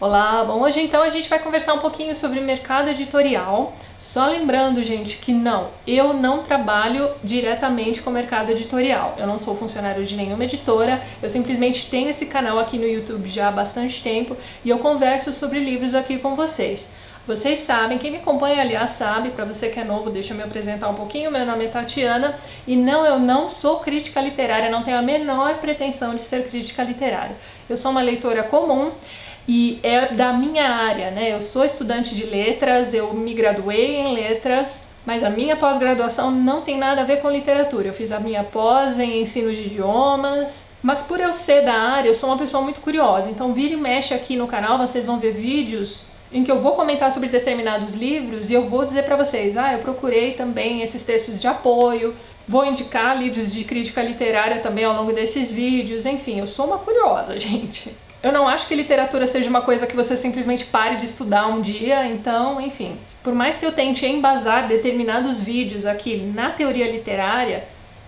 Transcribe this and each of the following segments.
Olá, bom, hoje então a gente vai conversar um pouquinho sobre mercado editorial. Só lembrando, gente, que eu não trabalho diretamente com o mercado editorial. Eu não sou funcionário de nenhuma editora, eu simplesmente tenho esse canal aqui no YouTube já há bastante tempo e eu converso sobre livros aqui com vocês. Vocês sabem, quem me acompanha aliás sabe, para você que é novo, deixa eu me apresentar um pouquinho, meu nome é Tatiana e eu não sou crítica literária, não tenho a menor pretensão de ser crítica literária. Eu sou uma leitora comum e é da minha área, né? Eu sou estudante de letras, eu me graduei em letras, mas a minha pós-graduação não tem nada a ver com literatura. Eu fiz a minha pós em ensino de idiomas, mas por eu ser da área, eu sou uma pessoa muito curiosa, então vira e mexe aqui no canal, vocês vão ver vídeos em que eu vou comentar sobre determinados livros e eu vou dizer para vocês, eu procurei também esses textos de apoio, vou indicar livros de crítica literária também ao longo desses vídeos, enfim, eu sou uma curiosa, gente. Eu não acho que literatura seja uma coisa que você simplesmente pare de estudar um dia, então, enfim. Por mais que eu tente embasar determinados vídeos aqui na teoria literária,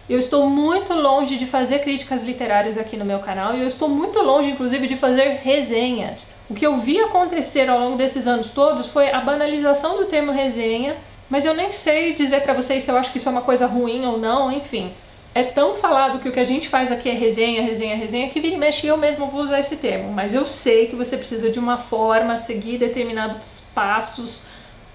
eu estou muito longe de fazer críticas literárias aqui no meu canal e eu estou muito longe, inclusive, de fazer resenhas. O que eu vi acontecer ao longo desses anos todos foi a banalização do termo resenha, mas eu nem sei dizer pra vocês se eu acho que isso é uma coisa ruim ou não, enfim. É tão falado que o que a gente faz aqui é resenha, resenha, resenha, que vira e mexe eu mesmo vou usar esse termo. Mas eu sei que você precisa de uma forma, seguir determinados passos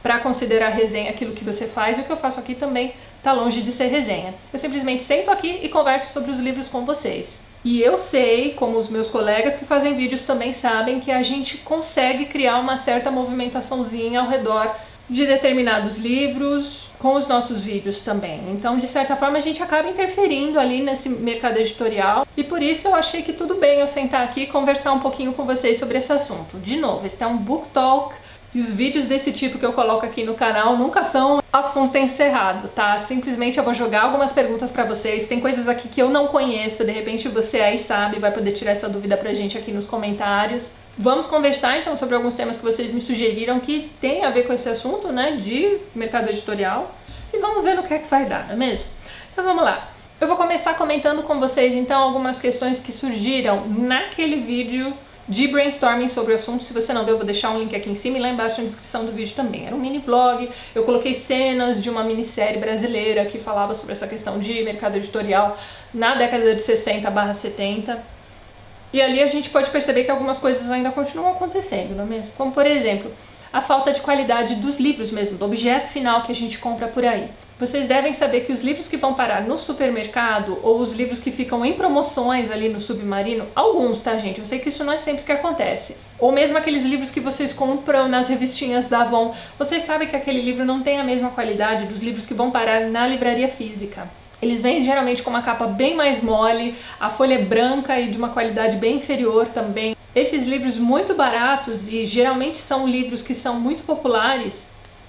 para considerar resenha aquilo que você faz, e o que eu faço aqui também está longe de ser resenha. Eu simplesmente sento aqui e converso sobre os livros com vocês. E eu sei, como os meus colegas que fazem vídeos também sabem, que a gente consegue criar uma certa movimentaçãozinha ao redor de determinados livros com os nossos vídeos também. Então, de certa forma, a gente acaba interferindo ali nesse mercado editorial e por isso eu achei que tudo bem eu sentar aqui e conversar um pouquinho com vocês sobre esse assunto. De novo, esse é um book talk e os vídeos desse tipo que eu coloco aqui no canal nunca são assunto encerrado, tá? Simplesmente eu vou jogar algumas perguntas pra vocês, tem coisas aqui que eu não conheço, de repente você aí sabe, vai poder tirar essa dúvida pra gente aqui nos comentários. Vamos conversar então sobre alguns temas que vocês me sugeriram que tem a ver com esse assunto, né, de mercado editorial, e vamos ver no que é que vai dar, não é mesmo? Então vamos lá. Eu vou começar comentando com vocês então algumas questões que surgiram naquele vídeo de brainstorming sobre o assunto. Se você não viu, eu vou deixar um link aqui em cima e lá embaixo na descrição do vídeo também. Era um mini vlog, eu coloquei cenas de uma minissérie brasileira que falava sobre essa questão de mercado editorial na década de 60/70. E ali a gente pode perceber que algumas coisas ainda continuam acontecendo, não é mesmo? Como, por exemplo, a falta de qualidade dos livros mesmo, do objeto final que a gente compra por aí. Vocês devem saber que os livros que vão parar no supermercado ou os livros que ficam em promoções ali no Submarino, alguns, tá, gente? Eu sei que isso não é sempre que acontece. Ou mesmo aqueles livros que vocês compram nas revistinhas da Avon, vocês sabem que aquele livro não tem a mesma qualidade dos livros que vão parar na livraria física. Eles vêm geralmente com uma capa bem mais mole, a folha é branca e de uma qualidade bem inferior também. Esses livros muito baratos, e geralmente são livros que são muito populares,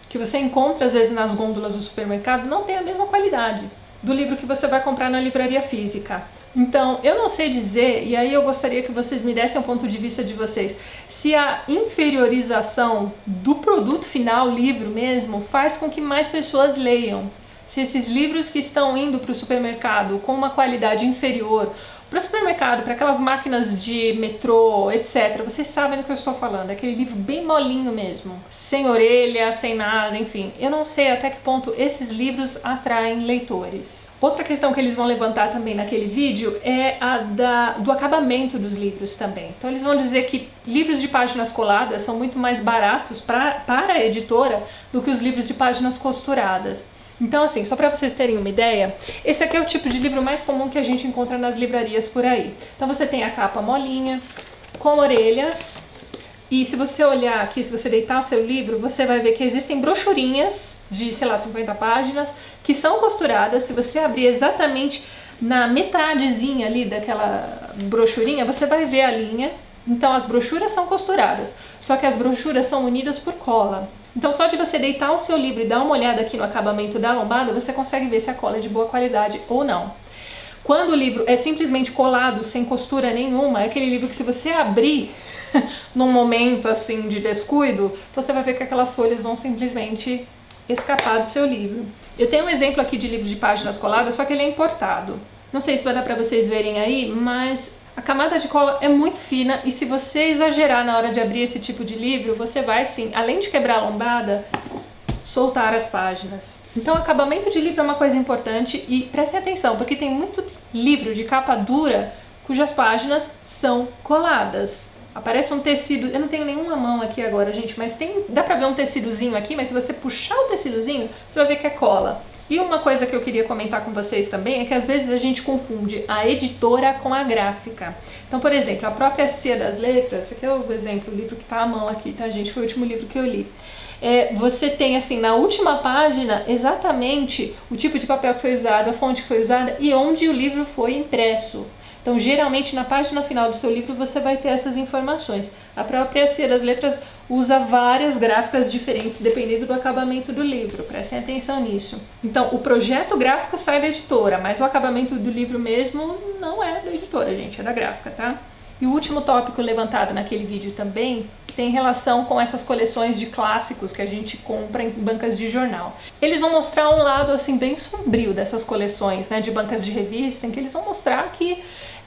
que você encontra às vezes nas gôndolas do supermercado, não tem a mesma qualidade do livro que você vai comprar na livraria física. Então, eu não sei dizer, e aí eu gostaria que vocês me dessem o ponto de vista de vocês, se a inferiorização do produto final, livro mesmo, faz com que mais pessoas leiam. Se esses livros que estão indo para o supermercado com uma qualidade inferior, para o supermercado, para aquelas máquinas de metrô, etc., vocês sabem do que eu estou falando, aquele livro bem molinho mesmo, sem orelha, sem nada, enfim. Eu não sei até que ponto esses livros atraem leitores. Outra questão que eles vão levantar também naquele vídeo é do acabamento dos livros também. Então eles vão dizer que livros de páginas coladas são muito mais baratos para a editora do que os livros de páginas costuradas. Então assim, só para vocês terem uma ideia, esse aqui é o tipo de livro mais comum que a gente encontra nas livrarias por aí. Então você tem a capa molinha, com orelhas, e se você olhar aqui, se você deitar o seu livro, você vai ver que existem brochurinhas de, sei lá, 50 páginas, que são costuradas. Se você abrir exatamente na metadezinha ali daquela brochurinha, você vai ver a linha. Então as brochuras são costuradas, só que as brochuras são unidas por cola. Então só de você deitar o seu livro e dar uma olhada aqui no acabamento da lombada, você consegue ver se a cola é de boa qualidade ou não. Quando o livro é simplesmente colado, sem costura nenhuma, é aquele livro que se você abrir num momento assim de descuido, você vai ver que aquelas folhas vão simplesmente escapar do seu livro. Eu tenho um exemplo aqui de livro de páginas coladas, só que ele é importado. Não sei se vai dar pra vocês verem aí, mas A camada de cola é muito fina e se você exagerar na hora de abrir esse tipo de livro, você vai sim, além de quebrar a lombada, soltar as páginas. Então, acabamento de livro é uma coisa importante e prestem atenção, porque tem muito livro de capa dura cujas páginas são coladas. Aparece um tecido, eu não tenho nenhuma mão aqui agora, gente, mas dá pra ver um tecidozinho aqui, mas se você puxar o tecidozinho, você vai ver que é cola. E uma coisa que eu queria comentar com vocês também é que às vezes a gente confunde a editora com a gráfica. Então, por exemplo, a própria Cia das Letras, esse aqui é o exemplo, o livro que tá à mão aqui, tá, gente? Foi o último livro que eu li. Você tem, assim, na última página, exatamente o tipo de papel que foi usado, a fonte que foi usada e onde o livro foi impresso. Então, geralmente, na página final do seu livro, você vai ter essas informações. A própria Cia das Letras usa várias gráficas diferentes, dependendo do acabamento do livro. Prestem atenção nisso. Então, o projeto gráfico sai da editora, mas o acabamento do livro mesmo não é da editora, gente, é da gráfica, tá? E o último tópico levantado naquele vídeo também tem relação com essas coleções de clássicos que a gente compra em bancas de jornal. Eles vão mostrar um lado assim bem sombrio dessas coleções, né, de bancas de revista, em que eles vão mostrar que,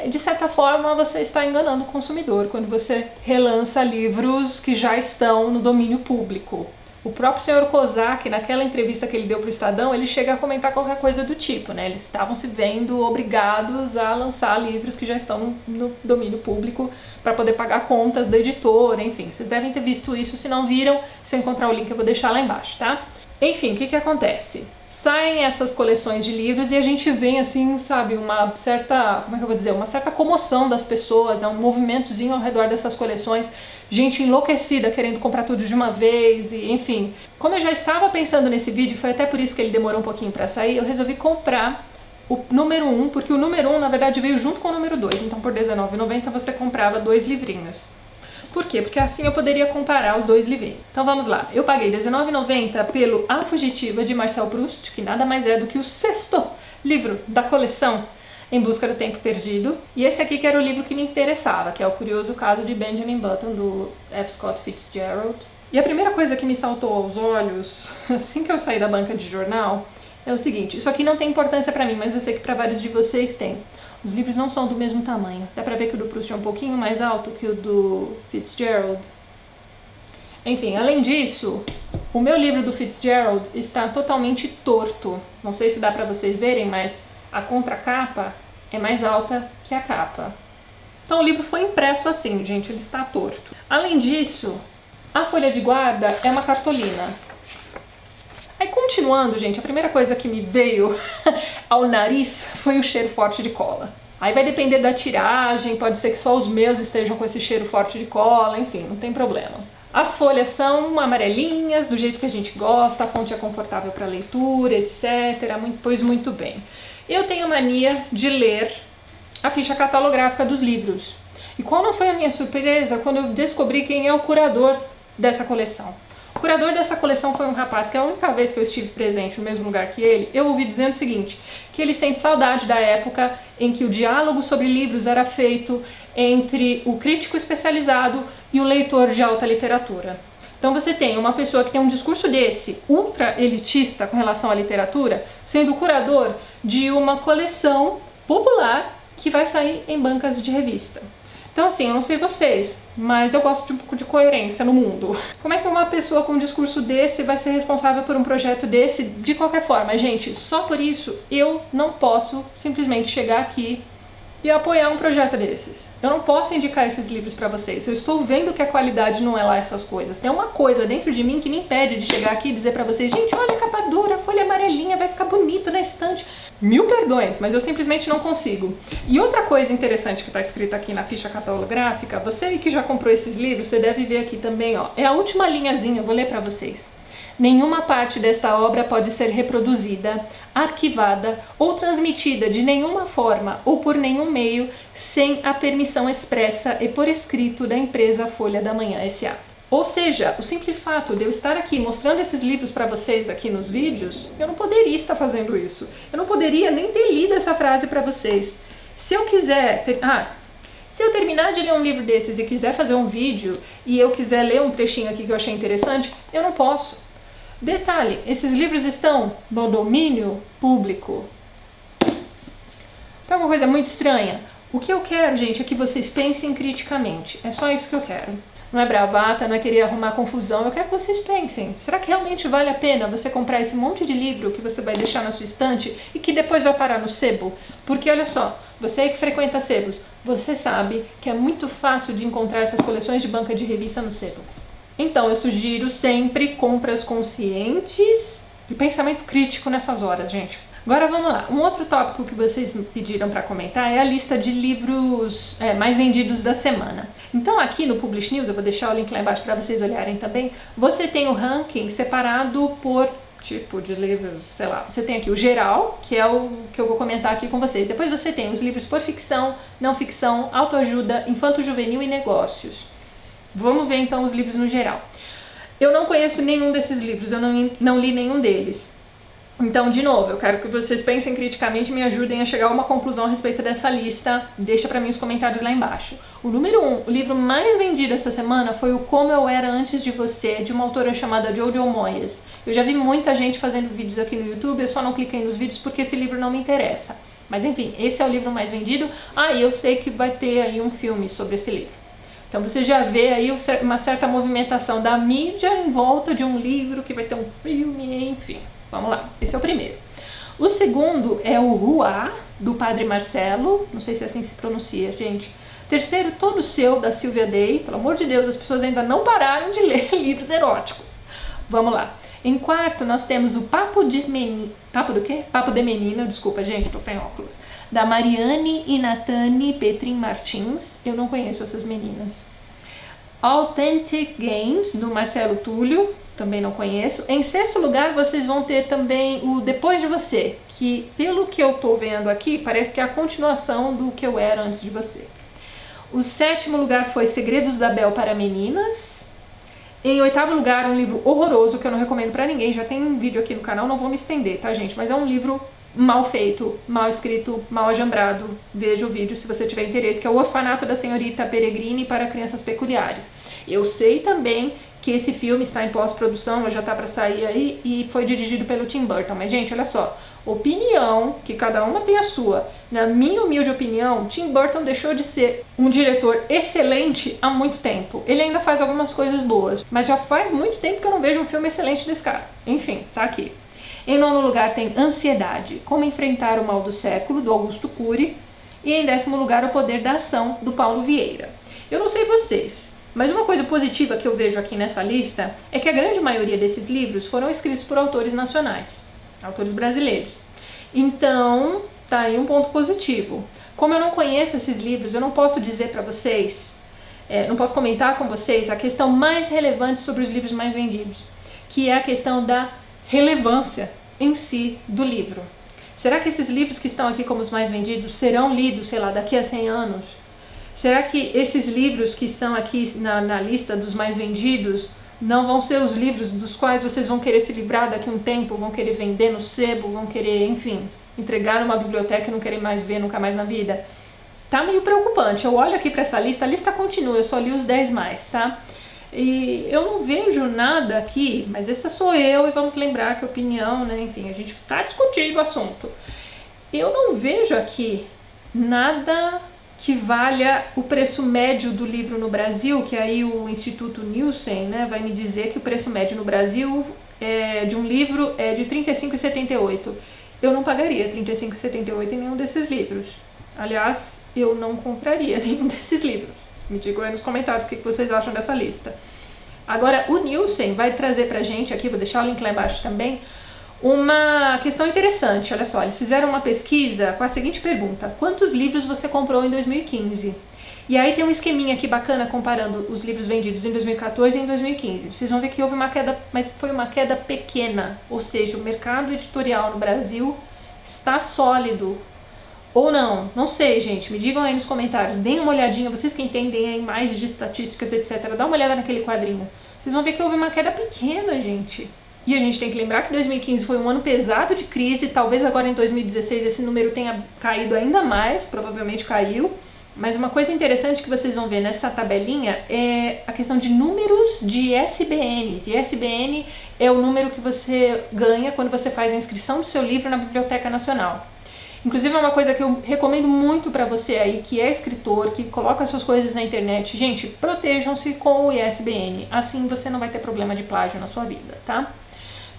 de certa forma, você está enganando o consumidor quando você relança livros que já estão no domínio público. O próprio senhor Kozak, naquela entrevista que ele deu para o Estadão, ele chega a comentar qualquer coisa do tipo, né? Eles estavam se vendo obrigados a lançar livros que já estão no domínio público para poder pagar contas da editora, enfim. Vocês devem ter visto isso, se não viram, se eu encontrar o link eu vou deixar lá embaixo, tá? Enfim, o que acontece? Saem essas coleções de livros e a gente vê, assim, sabe, uma certa, como é que eu vou dizer, uma certa comoção das pessoas, né? Um movimentozinho ao redor dessas coleções, gente enlouquecida querendo comprar tudo de uma vez e, enfim. Como eu já estava pensando nesse vídeo, foi até por isso que ele demorou um pouquinho para sair, eu resolvi comprar o número 1, porque o número 1, na verdade, veio junto com o número 2, então por R$19,90 você comprava 2 livrinhos. Por quê? Porque assim eu poderia comparar os dois livrinhos. Então vamos lá. Eu paguei R$19,90 pelo A Fugitiva, de Marcel Proust, que nada mais é do que o 6º livro da coleção Em Busca do Tempo Perdido. E esse aqui que era o livro que me interessava, que é O Curioso Caso de Benjamin Button, do F. Scott Fitzgerald. E a primeira coisa que me saltou aos olhos, assim que eu saí da banca de jornal, é o seguinte. Isso aqui não tem importância pra mim, mas eu sei que pra vários de vocês tem. Os livros não são do mesmo tamanho. Dá pra ver que o do Proust é um pouquinho mais alto que o do Fitzgerald. Enfim, além disso, o meu livro do Fitzgerald está totalmente torto. Não sei se dá pra vocês verem, mas a contracapa é mais alta que a capa. Então o livro foi impresso assim, gente, ele está torto. Além disso, a folha de guarda é uma cartolina. Aí, continuando, gente, a primeira coisa que me veio ao nariz foi o cheiro forte de cola. Aí vai depender da tiragem, pode ser que só os meus estejam com esse cheiro forte de cola, enfim, não tem problema. As folhas são amarelinhas, do jeito que a gente gosta, a fonte é confortável para leitura, etc. Pois muito bem. Eu tenho mania de ler a ficha catalográfica dos livros. E qual não foi a minha surpresa quando eu descobri quem é o curador dessa coleção? O curador dessa coleção foi um rapaz que a única vez que eu estive presente no mesmo lugar que ele, eu ouvi dizendo o seguinte, que ele sente saudade da época em que o diálogo sobre livros era feito entre o crítico especializado e o leitor de alta literatura. Então você tem uma pessoa que tem um discurso desse, ultra elitista com relação à literatura, sendo o curador de uma coleção popular que vai sair em bancas de revista. Então assim, eu não sei vocês, mas eu gosto de um pouco de coerência no mundo. Como é que uma pessoa com um discurso desse vai ser responsável por um projeto desse de qualquer forma? Gente, só por isso eu não posso simplesmente chegar aqui e apoiar um projeto desses. Eu não posso indicar esses livros pra vocês. Eu estou vendo que a qualidade não é lá essas coisas. Tem uma coisa dentro de mim que me impede de chegar aqui e dizer pra vocês, gente, olha a capa dura, a folha amarelinha, vai ficar bonito na estante. Mil perdões, mas eu simplesmente não consigo. E outra coisa interessante que tá escrita aqui na ficha catalográfica, você que já comprou esses livros, você deve ver aqui também, ó. É a última linhazinha, eu vou ler pra vocês. Nenhuma parte desta obra pode ser reproduzida, arquivada ou transmitida de nenhuma forma ou por nenhum meio sem a permissão expressa e por escrito da empresa Folha da Manhã S.A. Ou seja, o simples fato de eu estar aqui mostrando esses livros para vocês aqui nos vídeos, eu não poderia estar fazendo isso. Eu não poderia nem ter lido essa frase para vocês. Se eu quiser... Se eu terminar de ler um livro desses e quiser fazer um vídeo e eu quiser ler um trechinho aqui que eu achei interessante, eu não posso. Detalhe, esses livros estão no domínio público. Então, uma coisa muito estranha. O que eu quero, gente, é que vocês pensem criticamente. É só isso que eu quero. Não é bravata, não é querer arrumar confusão. Eu quero que vocês pensem. Será que realmente vale a pena você comprar esse monte de livro que você vai deixar na sua estante e que depois vai parar no sebo? Porque olha só, você aí que frequenta sebos, você sabe que é muito fácil de encontrar essas coleções de banca de revista no sebo. Então eu sugiro sempre compras conscientes e pensamento crítico nessas horas, gente. Agora vamos lá, um outro tópico que vocês me pediram para comentar é a lista de livros mais vendidos da semana. Então aqui no Publish News, eu vou deixar o link lá embaixo para vocês olharem também, você tem o ranking separado por tipo de livros, sei lá, você tem aqui o geral, que é o que eu vou comentar aqui com vocês. Depois você tem os livros por ficção, não ficção, autoajuda, infanto-juvenil e negócios. Vamos ver então os livros no geral. Eu não conheço nenhum desses livros, eu não li nenhum deles. Então, de novo, eu quero que vocês pensem criticamente e me ajudem a chegar a uma conclusão a respeito dessa lista. Deixa pra mim os comentários lá embaixo. O número 1, o livro mais vendido essa semana foi o Como Eu Era Antes de Você, de uma autora chamada Jojo Moyes. Eu já vi muita gente fazendo vídeos aqui no YouTube, eu só não cliquei nos vídeos porque esse livro não me interessa. Mas enfim, esse é o livro mais vendido. E eu sei que vai ter aí um filme sobre esse livro. Então você já vê aí uma certa movimentação da mídia em volta de um livro que vai ter um filme, enfim. Vamos lá, esse é o primeiro. O segundo é o Ruá, do Padre Marcelo, não sei se assim se pronuncia, gente. Terceiro, Todo Seu, da Sylvia Day. Pelo amor de Deus, as pessoas ainda não pararam de ler livros eróticos. Vamos lá. Em quarto, nós temos o Papo de Menina, desculpa, gente, tô sem óculos. Da Mariane e Natane Petrin Martins. Eu não conheço essas meninas. Authentic Games, do Marcelo Túlio. Também não conheço. Em sexto lugar, vocês vão ter também o Depois de Você, que pelo que eu tô vendo aqui, parece que é a continuação do Que Eu Era Antes de Você. O sétimo lugar foi Segredos da Bel para Meninas. Em oitavo lugar, um livro horroroso que eu não recomendo pra ninguém, já tem um vídeo aqui no canal, não vou me estender, tá, gente? Mas é um livro mal feito, mal escrito, mal ajambrado. Veja o vídeo se você tiver interesse, que é O Orfanato da Senhorita Peregrine para Crianças Peculiares. Eu sei também que esse filme está em pós-produção, já tá pra sair aí, e foi dirigido pelo Tim Burton. Mas, gente, olha só, opinião, que cada uma tem a sua. Na minha humilde opinião, Tim Burton deixou de ser um diretor excelente há muito tempo. Ele ainda faz algumas coisas boas, mas já faz muito tempo que eu não vejo um filme excelente desse cara. Enfim, tá aqui. Em nono lugar tem Ansiedade, Como Enfrentar o Mal do Século, do Augusto Cury. E em décimo lugar, O Poder da Ação, do Paulo Vieira. Eu não sei vocês, mas uma coisa positiva que eu vejo aqui nessa lista é que a grande maioria desses livros foram escritos por autores nacionais, autores brasileiros. Então, tá aí um ponto positivo. Como eu não conheço esses livros, eu não posso dizer pra vocês, não posso comentar com vocês a questão mais relevante sobre os livros mais vendidos, que é a questão da relevância em si do livro. Será que esses livros que estão aqui como os mais vendidos serão lidos, sei lá, daqui a 100 anos? Será que esses livros que estão aqui na lista dos mais vendidos não vão ser os livros dos quais vocês vão querer se livrar daqui a um tempo, vão querer vender no sebo, vão querer, enfim, entregar numa biblioteca e não querer mais ver nunca mais na vida? Tá meio preocupante. Eu olho aqui para essa lista, a lista continua, eu só li os 10 mais, tá? E eu não vejo nada aqui, mas essa sou eu e vamos lembrar que opinião, né? Enfim, a gente tá discutindo o assunto. Eu não vejo aqui nada que valha o preço médio do livro no Brasil, que aí o Instituto Nielsen, né, vai me dizer que o preço médio no Brasil de um livro é de R$ 35,78. Eu não pagaria R$ 35,78 em nenhum desses livros. Aliás, eu não compraria nenhum desses livros. Me digam aí nos comentários o que vocês acham dessa lista. Agora, o Nielsen vai trazer pra gente aqui, vou deixar o link lá embaixo também, uma questão interessante. Olha só, eles fizeram uma pesquisa com a seguinte pergunta: quantos livros você comprou em 2015? E aí tem um esqueminha aqui bacana comparando os livros vendidos em 2014 e em 2015. Vocês vão ver que houve uma queda, mas foi uma queda pequena. Ou seja, o mercado editorial no Brasil está sólido. Ou não, não sei, gente, me digam aí nos comentários, deem uma olhadinha, vocês que entendem aí mais de estatísticas, etc, dá uma olhada naquele quadrinho. Vocês vão ver que houve uma queda pequena, gente. E a gente tem que lembrar que 2015 foi um ano pesado de crise, talvez agora em 2016 esse número tenha caído ainda mais, provavelmente caiu. Mas uma coisa interessante que vocês vão ver nessa tabelinha é a questão de números de SBNs. E SBN é o número que você ganha quando você faz a inscrição do seu livro na Biblioteca Nacional. Inclusive é uma coisa que eu recomendo muito para você aí que é escritor, que coloca suas coisas na internet. Gente, protejam-se com o ISBN, assim você não vai ter problema de plágio na sua vida, tá?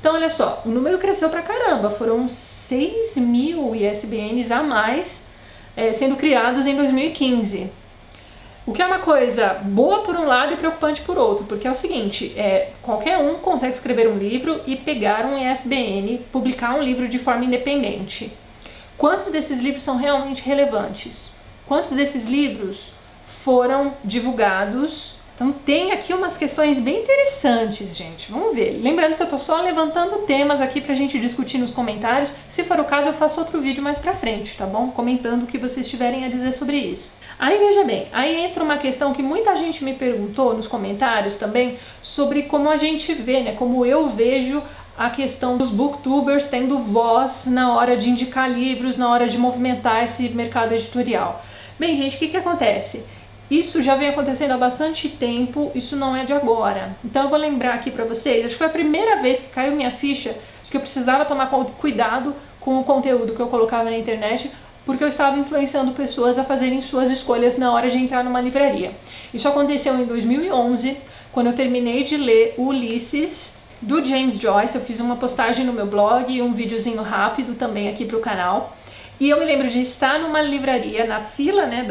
Então olha só, o número cresceu pra caramba, foram 6.000 ISBNs a mais sendo criados em 2015. O que é uma coisa boa por um lado e preocupante por outro, porque é o seguinte, qualquer um consegue escrever um livro e pegar um ISBN, publicar um livro de forma independente. Quantos desses livros são realmente relevantes? Quantos desses livros foram divulgados? Então tem aqui umas questões bem interessantes, gente. Vamos ver. Lembrando que eu tô só levantando temas aqui pra gente discutir nos comentários. Se for o caso, eu faço outro vídeo mais pra frente, tá bom? Comentando o que vocês tiverem a dizer sobre isso. Aí veja bem, aí entra uma questão que muita gente me perguntou nos comentários também, sobre como a gente vê, né? Como eu vejo a questão dos booktubers tendo voz na hora de indicar livros, na hora de movimentar esse mercado editorial. Bem, gente, o que acontece? Isso já vem acontecendo há bastante tempo, isso não é de agora. Então eu vou lembrar aqui pra vocês, acho que foi a primeira vez que caiu minha ficha de que eu precisava tomar cuidado com o conteúdo que eu colocava na internet, porque eu estava influenciando pessoas a fazerem suas escolhas na hora de entrar numa livraria. Isso aconteceu em 2011, quando eu terminei de ler Ulisses, do James Joyce. Eu fiz uma postagem no meu blog e um videozinho rápido também aqui pro canal. E eu me lembro de estar numa livraria, na fila, né,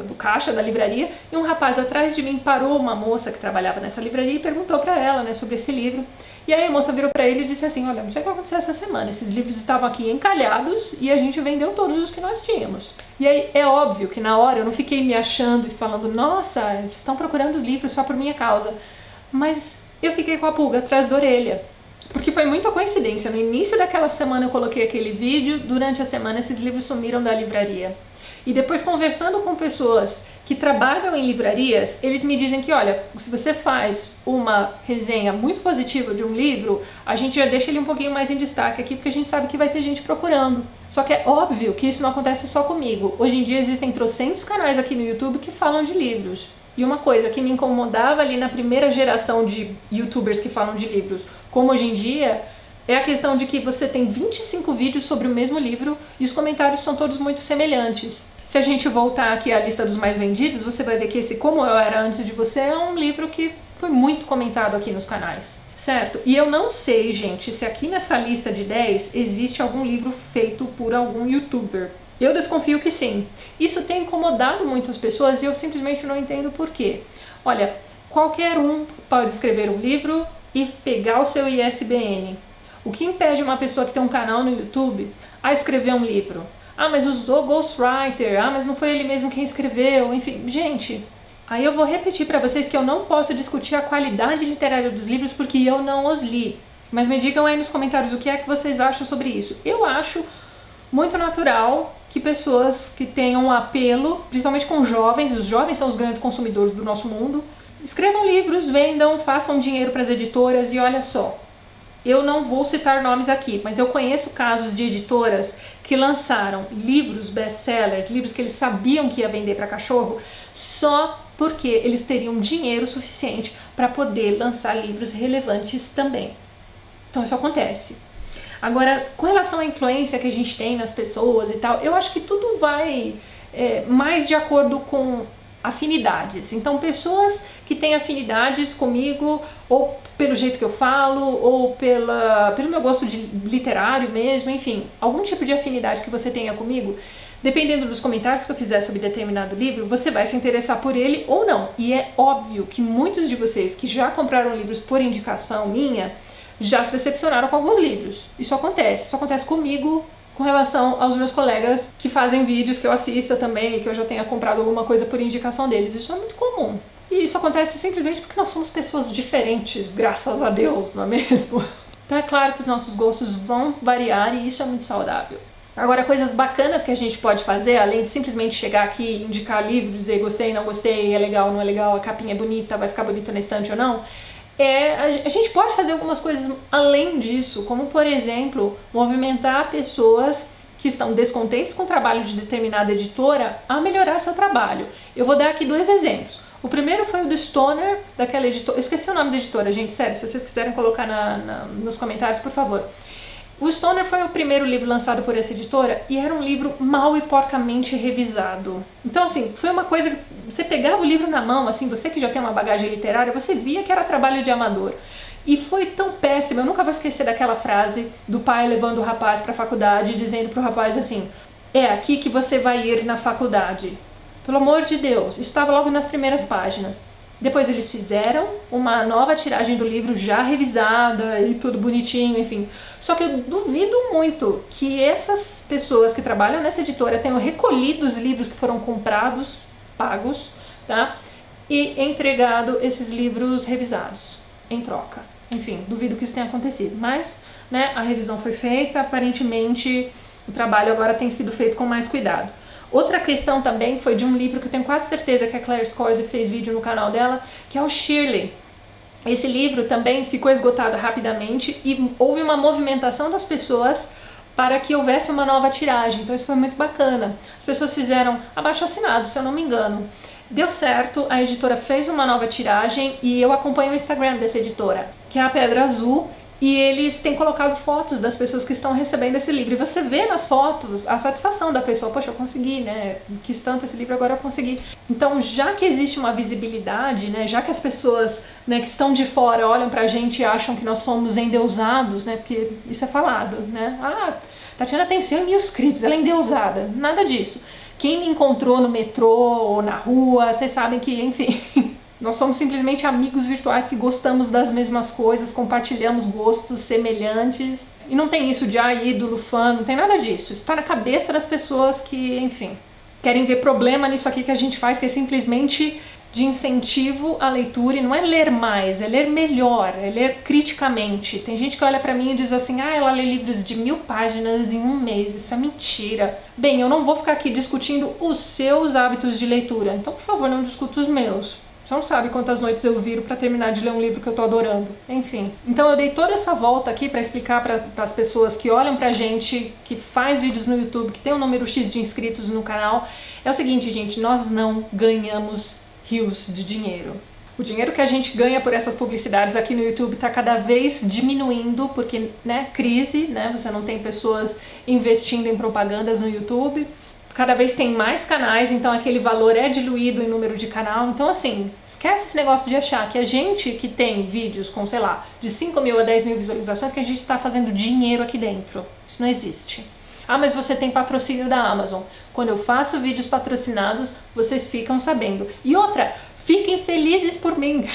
do caixa da livraria, e um rapaz atrás de mim parou uma moça que trabalhava nessa livraria e perguntou para ela, né, sobre esse livro. E aí a moça virou para ele e disse assim, olha, não sei o que aconteceu essa semana, esses livros estavam aqui encalhados e a gente vendeu todos os que nós tínhamos. E aí é óbvio que na hora eu não fiquei me achando e falando, nossa, eles estão procurando livros só por minha causa. Mas eu fiquei com a pulga atrás da orelha. Porque foi muita coincidência, no início daquela semana eu coloquei aquele vídeo, durante a semana esses livros sumiram da livraria. E depois conversando com pessoas que trabalham em livrarias, eles me dizem que, olha, se você faz uma resenha muito positiva de um livro, a gente já deixa ele um pouquinho mais em destaque aqui, porque a gente sabe que vai ter gente procurando. Só que é óbvio que isso não acontece só comigo. Hoje em dia existem trocentos canais aqui no YouTube que falam de livros. E uma coisa que me incomodava ali na primeira geração de youtubers que falam de livros, como hoje em dia, é a questão de que você tem 25 vídeos sobre o mesmo livro e os comentários são todos muito semelhantes. Se a gente voltar aqui à lista dos mais vendidos, você vai ver que esse Como Eu Era Antes de Você é um livro que foi muito comentado aqui nos canais, certo? E eu não sei, gente, se aqui nessa lista de 10 existe algum livro feito por algum youtuber. Eu desconfio que sim. Isso tem incomodado muitas pessoas e eu simplesmente não entendo por quê. Olha, qualquer um pode escrever um livro e pegar o seu ISBN. O que impede uma pessoa que tem um canal no YouTube a escrever um livro? Ah, mas usou ghostwriter, ah, mas não foi ele mesmo quem escreveu, enfim. Gente, aí eu vou repetir para vocês que eu não posso discutir a qualidade literária dos livros porque eu não os li. Mas me digam aí nos comentários o que é que vocês acham sobre isso. Eu acho muito natural que pessoas que tenham apelo, principalmente com jovens, os jovens são os grandes consumidores do nosso mundo, escrevam livros, vendam, façam dinheiro para as editoras e olha só, eu não vou citar nomes aqui, mas eu conheço casos de editoras que lançaram livros best-sellers, livros que eles sabiam que ia vender para cachorro, só porque eles teriam dinheiro suficiente para poder lançar livros relevantes também. Então isso acontece. Agora, com relação à influência que a gente tem nas pessoas e tal, eu acho que tudo vai mais de acordo com afinidades. Então, pessoas que têm afinidades comigo, ou pelo jeito que eu falo, ou pelo meu gosto de literário mesmo, enfim, algum tipo de afinidade que você tenha comigo, dependendo dos comentários que eu fizer sobre determinado livro, você vai se interessar por ele ou não. E é óbvio que muitos de vocês que já compraram livros por indicação minha, já se decepcionaram com alguns livros. Isso acontece comigo com relação aos meus colegas que fazem vídeos que eu assista também, que eu já tenha comprado alguma coisa por indicação deles. Isso é muito comum. E isso acontece simplesmente porque nós somos pessoas diferentes, graças a Deus, não é mesmo? Então é claro que os nossos gostos vão variar e isso é muito saudável. Agora, coisas bacanas que a gente pode fazer, além de simplesmente chegar aqui e indicar livros, dizer gostei, não gostei, é legal, não é legal, a capinha é bonita, vai ficar bonita na estante ou não, a gente pode fazer algumas coisas além disso, como por exemplo, movimentar pessoas que estão descontentes com o trabalho de determinada editora a melhorar seu trabalho. Eu vou dar aqui 2 exemplos. O primeiro foi o do Stoner, daquela editora, eu esqueci o nome da editora, gente, sério, se vocês quiserem colocar nos comentários, por favor. O Stoner foi o primeiro livro lançado por essa editora e era um livro mal e porcamente revisado. Então, assim, foi uma coisa que você pegava o livro na mão, assim, você que já tem uma bagagem literária, você via que era trabalho de amador. E foi tão péssimo, eu nunca vou esquecer daquela frase do pai levando o rapaz para a faculdade, dizendo pro rapaz assim: é aqui que você vai ir na faculdade. Pelo amor de Deus, isso estava logo nas primeiras páginas. Depois eles fizeram uma nova tiragem do livro já revisada e tudo bonitinho, enfim. Só que eu duvido muito que essas pessoas que trabalham nessa editora tenham recolhido os livros que foram comprados, pagos, tá? E entregado esses livros revisados em troca. Enfim, duvido que isso tenha acontecido. Mas, né, a revisão foi feita, aparentemente o trabalho agora tem sido feito com mais cuidado. Outra questão também foi de um livro que eu tenho quase certeza que a Claire Scorsese fez vídeo no canal dela, que é o Shirley. Esse livro também ficou esgotado rapidamente e houve uma movimentação das pessoas para que houvesse uma nova tiragem. Então isso foi muito bacana. As pessoas fizeram abaixo-assinado, se eu não me engano. Deu certo, a editora fez uma nova tiragem e eu acompanho o Instagram dessa editora, que é a Pedra Azul. E eles têm colocado fotos das pessoas que estão recebendo esse livro. E você vê nas fotos a satisfação da pessoa. Poxa, eu consegui, né? Quis tanto esse livro, agora eu consegui. Então, já que existe uma visibilidade, né? Já que as pessoas, né, que estão de fora olham pra gente e acham que nós somos endeusados, né? Porque isso é falado, né? Ah, Tatiana tem 100 mil inscritos, ela é endeusada. Nada disso. Quem me encontrou no metrô ou na rua, vocês sabem que, enfim... Nós somos simplesmente amigos virtuais que gostamos das mesmas coisas, compartilhamos gostos semelhantes. E não tem isso de ídolo, fã, não tem nada disso. Isso está na cabeça das pessoas que, enfim, querem ver problema nisso aqui que a gente faz, que é simplesmente de incentivo à leitura. E não é ler mais, é ler melhor, é ler criticamente. Tem gente que olha pra mim e diz assim: ah, ela lê livros de 1000 páginas em um mês, isso é mentira. Bem, eu não vou ficar aqui discutindo os seus hábitos de leitura, então por favor não discuta os meus. Você não sabe quantas noites eu viro para terminar de ler um livro que eu tô adorando. Enfim. Então eu dei toda essa volta aqui para explicar para as pessoas que olham pra gente, que faz vídeos no YouTube, que tem um número X de inscritos no canal. É o seguinte, gente, nós não ganhamos rios de dinheiro. O dinheiro que a gente ganha por essas publicidades aqui no YouTube tá cada vez diminuindo, porque, né, crise, né, você não tem pessoas investindo em propagandas no YouTube. Cada vez tem mais canais, então aquele valor é diluído em número de canal. Então, assim, esquece esse negócio de achar que a gente que tem vídeos com, sei lá, de 5 mil a 10 mil visualizações, que a gente está fazendo dinheiro aqui dentro. Isso não existe. Ah, mas você tem patrocínio da Amazon. Quando eu faço vídeos patrocinados, vocês ficam sabendo. E outra, fiquem felizes por mim.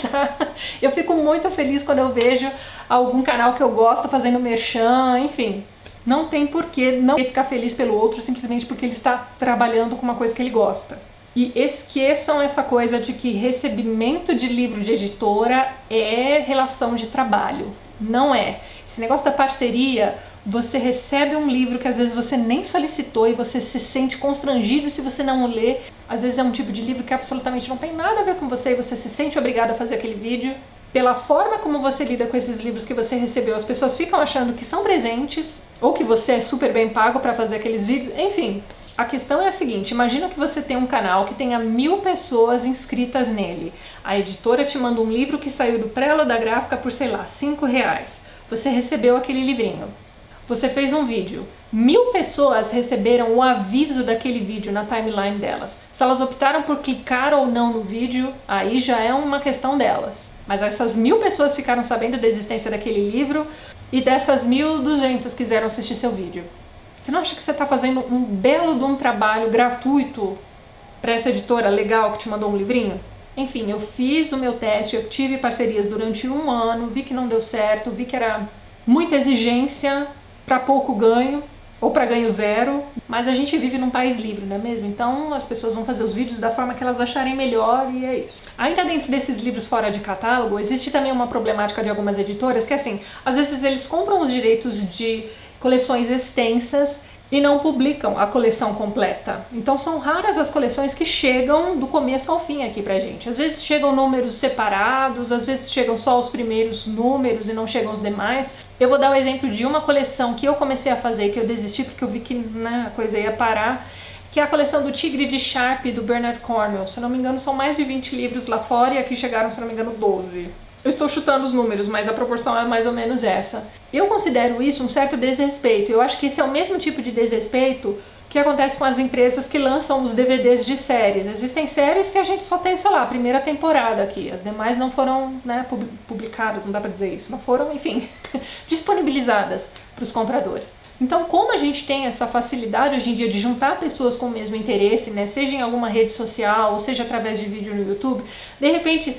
Tá? Eu fico muito feliz quando eu vejo algum canal que eu gosto fazendo merchan, enfim. Não tem porquê não ficar feliz pelo outro simplesmente porque ele está trabalhando com uma coisa que ele gosta. E esqueçam essa coisa de que recebimento de livro de editora é relação de trabalho. Não é. Esse negócio da parceria, você recebe um livro que às vezes você nem solicitou e você se sente constrangido se você não o lê. Às vezes é um tipo de livro que absolutamente não tem nada a ver com você e você se sente obrigado a fazer aquele vídeo. Pela forma como você lida com esses livros que você recebeu, as pessoas ficam achando que são presentes ou que você é super bem pago para fazer aqueles vídeos. Enfim, a questão é a seguinte: imagina que você tem um canal que tenha 1000 pessoas inscritas nele. A editora te manda um livro que saiu do prelo da gráfica por, sei lá, R$5. Você recebeu aquele livrinho. Você fez um vídeo. 1000 pessoas receberam o aviso daquele vídeo na timeline delas. Se elas optaram por clicar ou não no vídeo, aí já é uma questão delas. Mas essas 1000 pessoas ficaram sabendo da existência daquele livro e dessas 1200 quiseram assistir seu vídeo. Você não acha que você está fazendo um belo de um trabalho gratuito para essa editora legal que te mandou um livrinho? Enfim, eu fiz o meu teste, eu tive parcerias durante 1 ano, vi que não deu certo, vi que era muita exigência para pouco ganho, ou para ganho zero, mas a gente vive num país livre, não é mesmo? Então as pessoas vão fazer os vídeos da forma que elas acharem melhor e é isso. Ainda dentro desses livros fora de catálogo, existe também uma problemática de algumas editoras que, assim, às vezes eles compram os direitos de coleções extensas e não publicam a coleção completa. Então são raras as coleções que chegam do começo ao fim aqui pra gente. Às vezes chegam números separados, às vezes chegam só os primeiros números e não chegam os demais. Eu vou dar o exemplo de uma coleção que eu comecei a fazer, que eu desisti porque eu vi que, né, a coisa ia parar, que é a coleção do Tigre de Sharp, do Bernard Cornwell. Se eu não me engano, são mais de 20 livros lá fora e aqui chegaram, se eu não me engano, 12. Eu estou chutando os números, mas a proporção é mais ou menos essa. Eu considero isso um certo desrespeito. Eu acho que esse é o mesmo tipo de desrespeito que acontece com as empresas que lançam os DVDs de séries. Existem séries que a gente só tem, sei lá, a primeira temporada aqui. As demais não foram, né, publicadas, não dá pra dizer isso. Não foram, enfim, disponibilizadas para os compradores. Então, como a gente tem essa facilidade hoje em dia de juntar pessoas com o mesmo interesse, né, seja em alguma rede social ou seja através de vídeo no YouTube, de repente,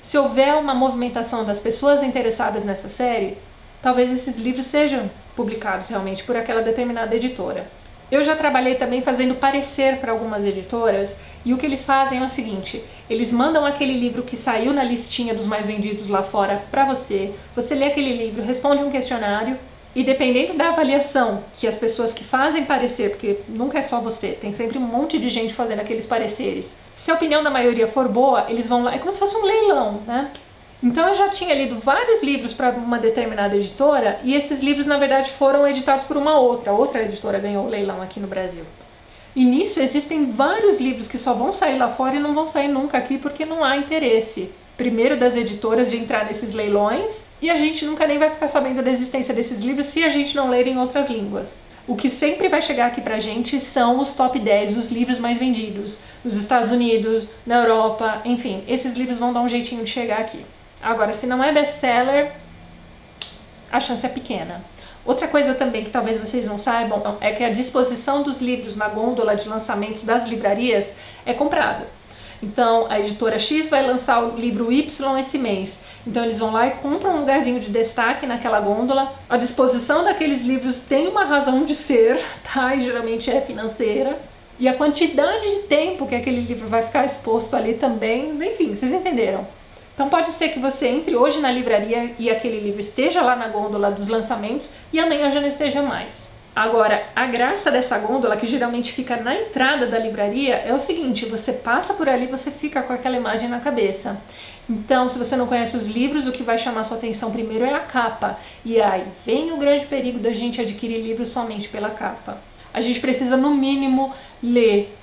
se houver uma movimentação das pessoas interessadas nessa série, talvez esses livros sejam publicados realmente por aquela determinada editora. Eu já trabalhei também fazendo parecer para algumas editoras e o que eles fazem é o seguinte, eles mandam aquele livro que saiu na listinha dos mais vendidos lá fora para você, você lê aquele livro, responde um questionário e dependendo da avaliação que as pessoas que fazem parecer, porque nunca é só você, tem sempre um monte de gente fazendo aqueles pareceres, se a opinião da maioria for boa, eles vão lá, é como se fosse um leilão, né? Então eu já tinha lido vários livros para uma determinada editora e esses livros na verdade foram editados por uma outra editora ganhou o leilão aqui no Brasil. E nisso existem vários livros que só vão sair lá fora e não vão sair nunca aqui porque não há interesse. Primeiro das editoras de entrar nesses leilões e a gente nunca nem vai ficar sabendo da existência desses livros se a gente não ler em outras línguas. O que sempre vai chegar aqui pra gente são os top 10 dos livros mais vendidos nos Estados Unidos, na Europa, enfim, esses livros vão dar um jeitinho de chegar aqui. Agora, se não é best-seller, a chance é pequena. Outra coisa também que talvez vocês não saibam é que a disposição dos livros na gôndola de lançamentos das livrarias é comprada. Então, a editora X vai lançar o livro Y esse mês. Então, eles vão lá e compram um lugarzinho de destaque naquela gôndola. A disposição daqueles livros tem uma razão de ser, tá? E geralmente é financeira. E a quantidade de tempo que aquele livro vai ficar exposto ali também, enfim, vocês entenderam. Então pode ser que você entre hoje na livraria e aquele livro esteja lá na gôndola dos lançamentos e amanhã já não esteja mais. Agora, a graça dessa gôndola, que geralmente fica na entrada da livraria, é o seguinte, você passa por ali e você fica com aquela imagem na cabeça. Então, se você não conhece os livros, o que vai chamar sua atenção primeiro é a capa. E aí vem o grande perigo da gente adquirir livros somente pela capa. A gente precisa, no mínimo, ler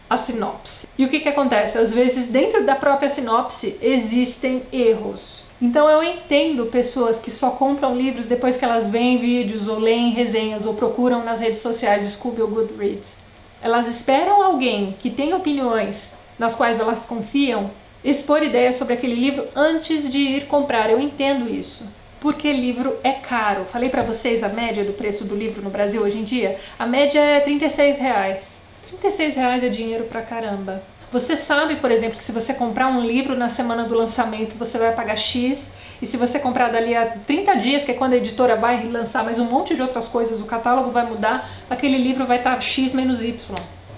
a sinopse. E o que acontece? Às vezes, dentro da própria sinopse, existem erros. Então eu entendo pessoas que só compram livros depois que elas veem vídeos, ou leem resenhas, ou procuram nas redes sociais Scooby ou Goodreads. Elas esperam alguém que tem opiniões nas quais elas confiam expor ideias sobre aquele livro antes de ir comprar. Eu entendo isso. Porque livro é caro. Falei pra vocês a média do preço do livro no Brasil hoje em dia? A média é R$36. R$36 é dinheiro pra caramba. Você sabe, por exemplo, que se você comprar um livro na semana do lançamento, você vai pagar X, e se você comprar dali a 30 dias, que é quando a editora vai lançar mais um monte de outras coisas, o catálogo vai mudar, aquele livro vai estar X menos Y.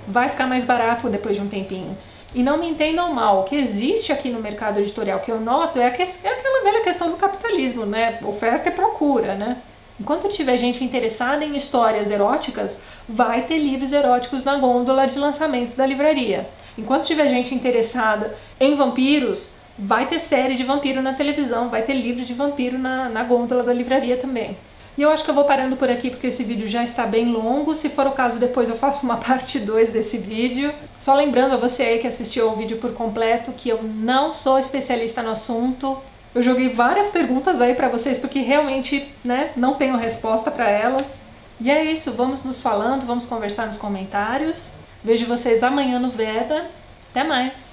Vai ficar mais barato depois de um tempinho. E não me entendam mal, o que existe aqui no mercado editorial que eu noto é aquela velha questão do capitalismo, né? Oferta e procura, né? Enquanto tiver gente interessada em histórias eróticas, vai ter livros eróticos na gôndola de lançamentos da livraria. Enquanto tiver gente interessada em vampiros, vai ter série de vampiro na televisão, vai ter livro de vampiro na gôndola da livraria também. E eu acho que eu vou parando por aqui porque esse vídeo já está bem longo. Se for o caso, depois eu faço uma parte 2 desse vídeo. Só lembrando a você aí que assistiu ao vídeo por completo que eu não sou especialista no assunto. Eu joguei várias perguntas aí pra vocês porque realmente, né, não tenho resposta pra elas. E é isso, vamos nos falando, vamos conversar nos comentários. Vejo vocês amanhã no Veda. Até mais!